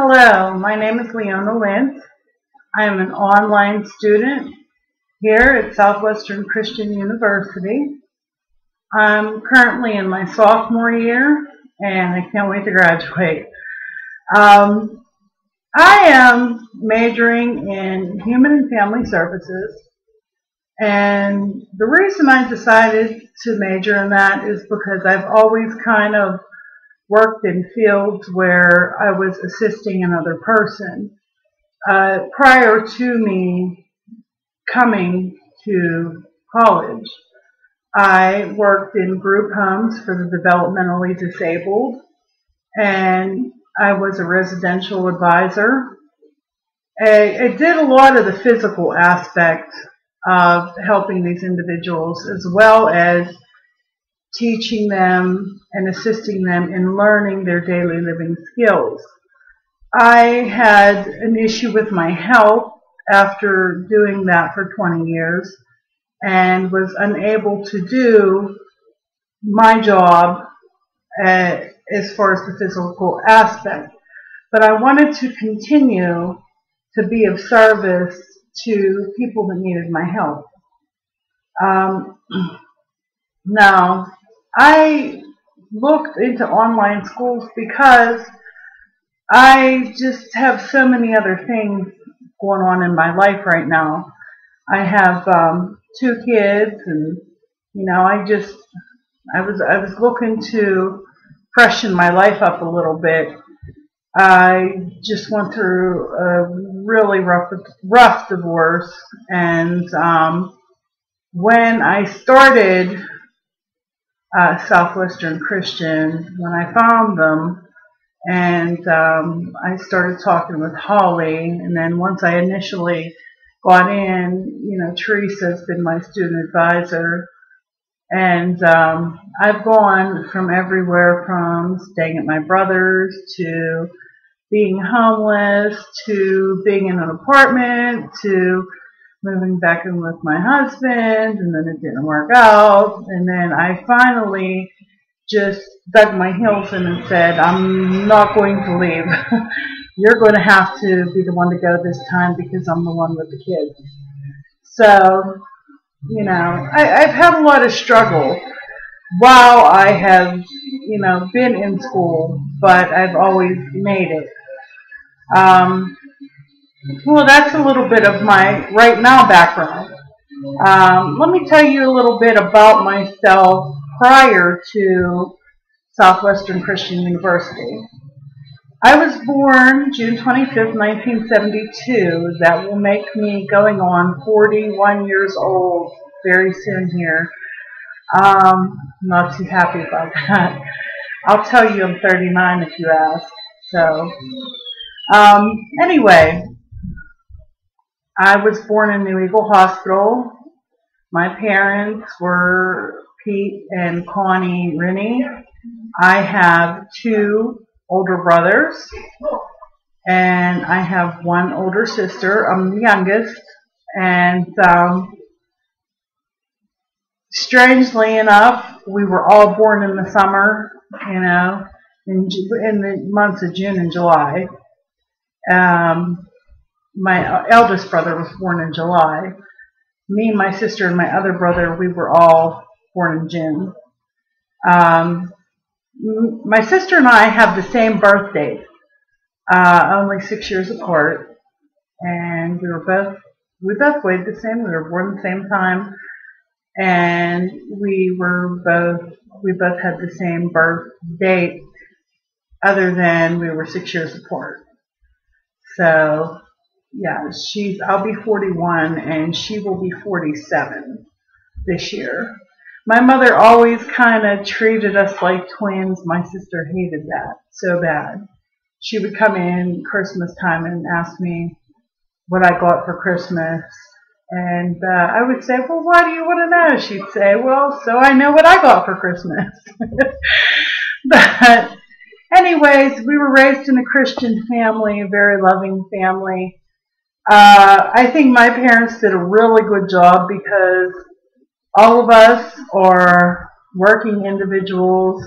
Hello, my name is Leona Lentz. I am an online student here at Southwestern Christian University. I'm currently in my sophomore year and I can't wait to graduate. Um, I am majoring in Human and Family Services, and the reason I decided to major in that is because I've always kind of worked in fields where I was assisting another person. Prior to me coming to college, I worked in group homes for the developmentally disabled, and I was a residential advisor. I did a lot of the physical aspect of helping these individuals, as well as teaching them and assisting them in learning their daily living skills. I had an issue with my health after doing that for 20 years and was unable to do my job as far as the physical aspect. But I wanted to continue to be of service to people that needed my help. Now, I looked into online schools because I just have so many other things going on in my life right now. I have 2 kids, and I was looking to freshen my life up a little bit. I just went through a really rough divorce, and when I started Southwestern Christian, when I found them, and I started talking with Holly, and then once I initially got in, Teresa's been my student advisor, and I've gone from everywhere from staying at my brother's to being homeless to being in an apartment to moving back in with my husband, and then it didn't work out, and then I finally just dug my heels in and said, I'm not going to leave. You're going to have to be the one to go this time because I'm the one with the kids. So, I've had a lot of struggle while I have, been in school, but I've always made it. Well, that's a little bit of my right now background. Let me tell you a little bit about myself prior to Southwestern Christian University. I was born June 25th, 1972. That will make me going on 41 years old very soon here. Not too happy about that. I'll tell you I'm 39 if you ask. So, anyway, I was born in New Eagle Hospital. My parents were Pete and Connie Rennie. I have 2 older brothers, and I have 1 older sister. I'm the youngest, and strangely enough, we were all born in the summer, in the months of June and July. My eldest brother was born in July. Me, my sister, and my other brother, we were all born in June. My sister and I have the same birth date, only 6 years apart, and we both weighed the same. We were born at the same time, and we both had the same birth date, other than we were 6 years apart. So, yeah, I'll be 41, and she will be 47 this year. My mother always kind of treated us like twins. My sister hated that so bad. She would come in Christmas time and ask me what I got for Christmas. And I would say, well, why do you want to know? She'd say, well, so I know what I got for Christmas. But anyways, we were raised in a Christian family, a very loving family. I think my parents did a really good job because all of us are working individuals.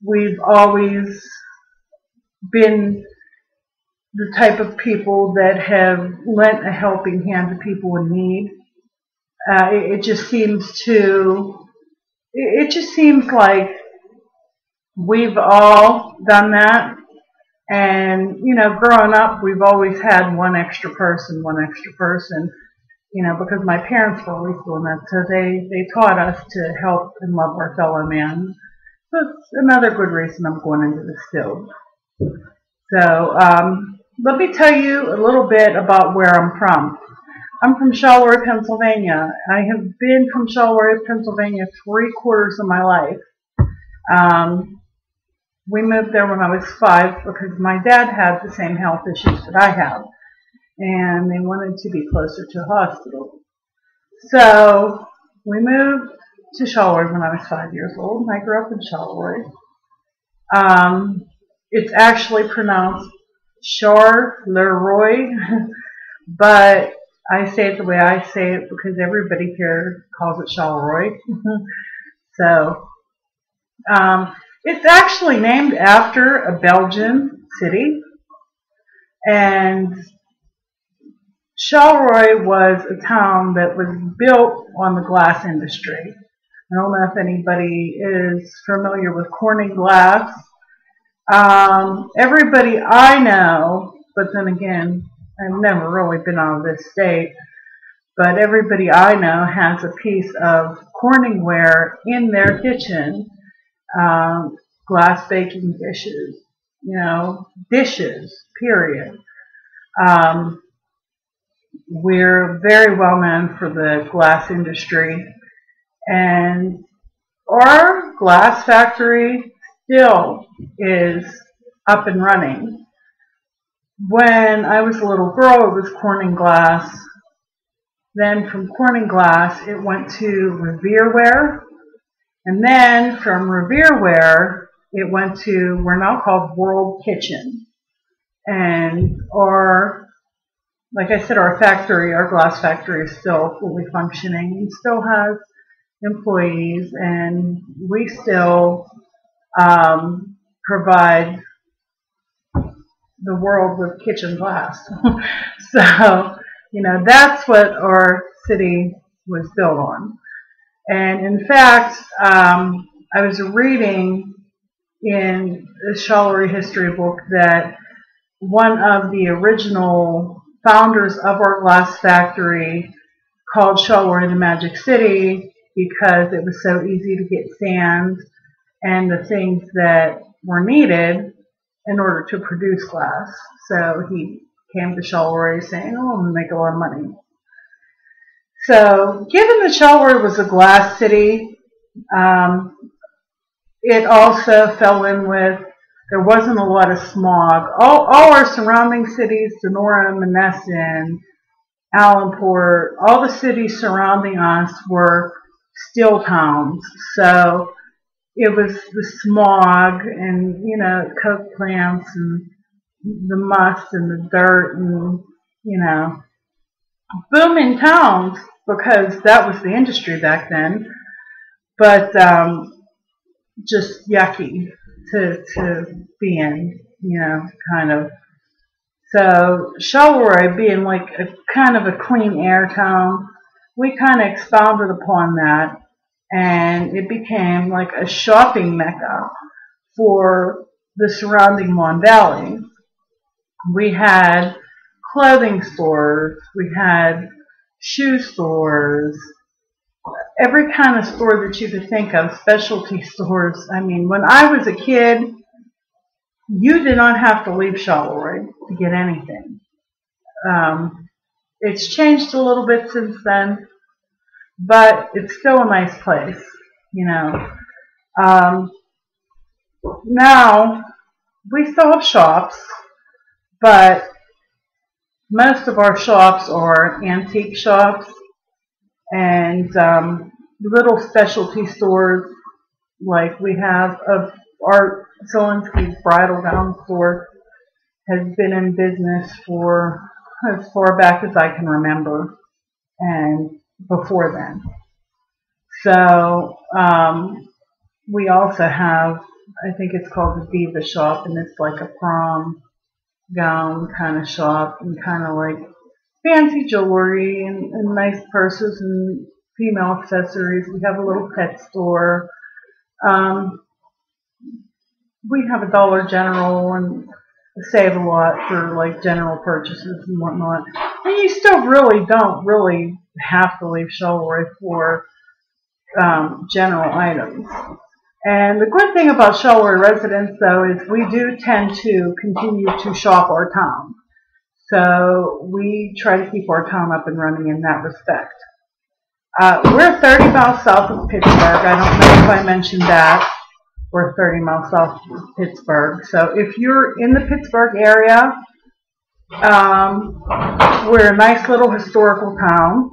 We've always been the type of people that have lent a helping hand to people in need. It just seems like we've all done that. And, growing up, we've always had one extra person, because my parents were always doing that. So they taught us to help and love our fellow man. So it's another good reason I'm going into this field. So let me tell you a little bit about where I'm from. I'm from Charleroi, Pennsylvania. I have been from Charleroi, Pennsylvania 3/4 of my life. We moved there when I was 5 because my dad had the same health issues that I have, and they wanted to be closer to a hospital. So we moved to Charleroi when I was 5 years old, and I grew up in Charleroi. It's actually pronounced Charleroi, but I say it the way I say it because everybody here calls it Charleroi. So it's actually named after a Belgian city, and Charleroi was a town that was built on the glass industry. I don't know if anybody is familiar with Corning glass. Everybody I know, but then again, I've never really been out of this state, but everybody I know has a piece of Corningware in their kitchen. Glass baking dishes, dishes, period. We're very well known for the glass industry, and our glass factory still is up and running. When I was a little girl, it was Corning Glass. Then from Corning Glass, it went to Revereware. And then from Revereware, it went to, we're now called World Kitchen. And like I said, our glass factory is still fully functioning and still has employees, and we still provide the world with kitchen glass. So, that's what our city was built on. And in fact, I was reading in the Charleroi history book that one of the original founders of our glass factory called Charleroi the Magic City because it was so easy to get sand and the things that were needed in order to produce glass. So he came to Charleroi saying, I'm going to make a lot of money. So, given that Charleroi was a glass city, it also fell in with, there wasn't a lot of smog. All our surrounding cities, Donora, Monessen, Allenport, all the cities surrounding us were steel towns. So, it was the smog and, coke plants and the must and the dirt and, booming towns, because that was the industry back then, but just yucky to be in, kind of. So Charleroi being like a kind of a clean air town, we kind of expounded upon that, and it became like a shopping mecca for the surrounding Mon Valley. We had clothing stores, we had shoe stores, every kind of store that you could think of, specialty stores. I mean, when I was a kid, you did not have to leave Charleroi to get anything. It's changed a little bit since then, but it's still a nice place, Now, we still have shops, but most of our shops are antique shops and little specialty stores, like we have of Art Zielinski's Bridal Gown Store has been in business for as far back as I can remember, and before then. So we also have I think it's called the Diva Shop, and it's like a prom gown kind of shop, and kind of like fancy jewelry and nice purses and female accessories. We have a little pet store. We have a Dollar General and save a lot for like general purchases and whatnot. And you still don't really have to leave Charleroi for general items. And the good thing about Charleroi residents, though, is we do tend to continue to shop our town. So we try to keep our town up and running in that respect. We're 30 miles south of Pittsburgh. I don't know if I mentioned that. We're 30 miles south of Pittsburgh. So if you're in the Pittsburgh area, we're a nice little historical town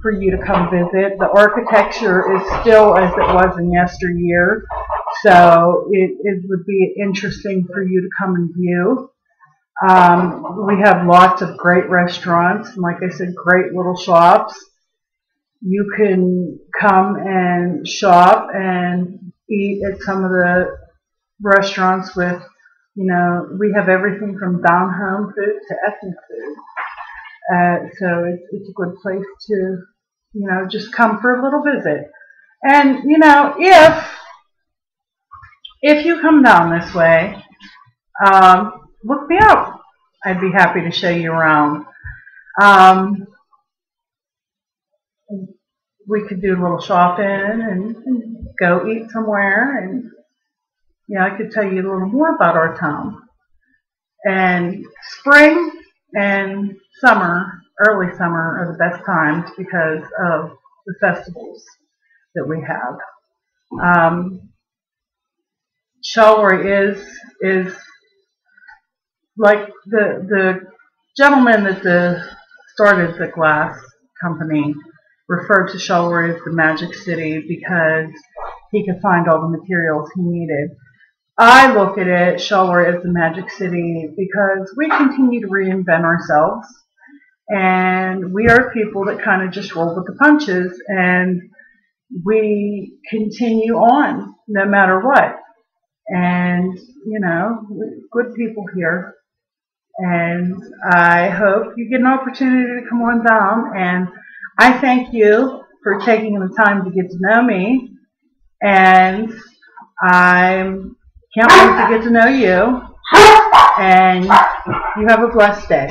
for you to come visit. The architecture is still as it was in yesteryear, so it would be interesting for you to come and view. We have lots of great restaurants, and like I said, great little shops. You can come and shop and eat at some of the restaurants with, we have everything from down-home food to ethnic food. So it's a good place to, just come for a little visit. And, if you come down this way, look me up. I'd be happy to show you around. We could do a little shopping and go eat somewhere, and I could tell you a little more about our town. And spring and summer, early summer, are the best times because of the festivals that we have. Charleroi is like the gentleman that started the glass company referred to Charleroi as the Magic City because he could find all the materials he needed. I look at it, Charleroi, as the Magic City because we continue to reinvent ourselves, and we are people that kind of just roll with the punches, and we continue on no matter what. And, good people here. And I hope you get an opportunity to come on down, and I thank you for taking the time to get to know me, and I can't wait to get to know you, and you have a blessed day.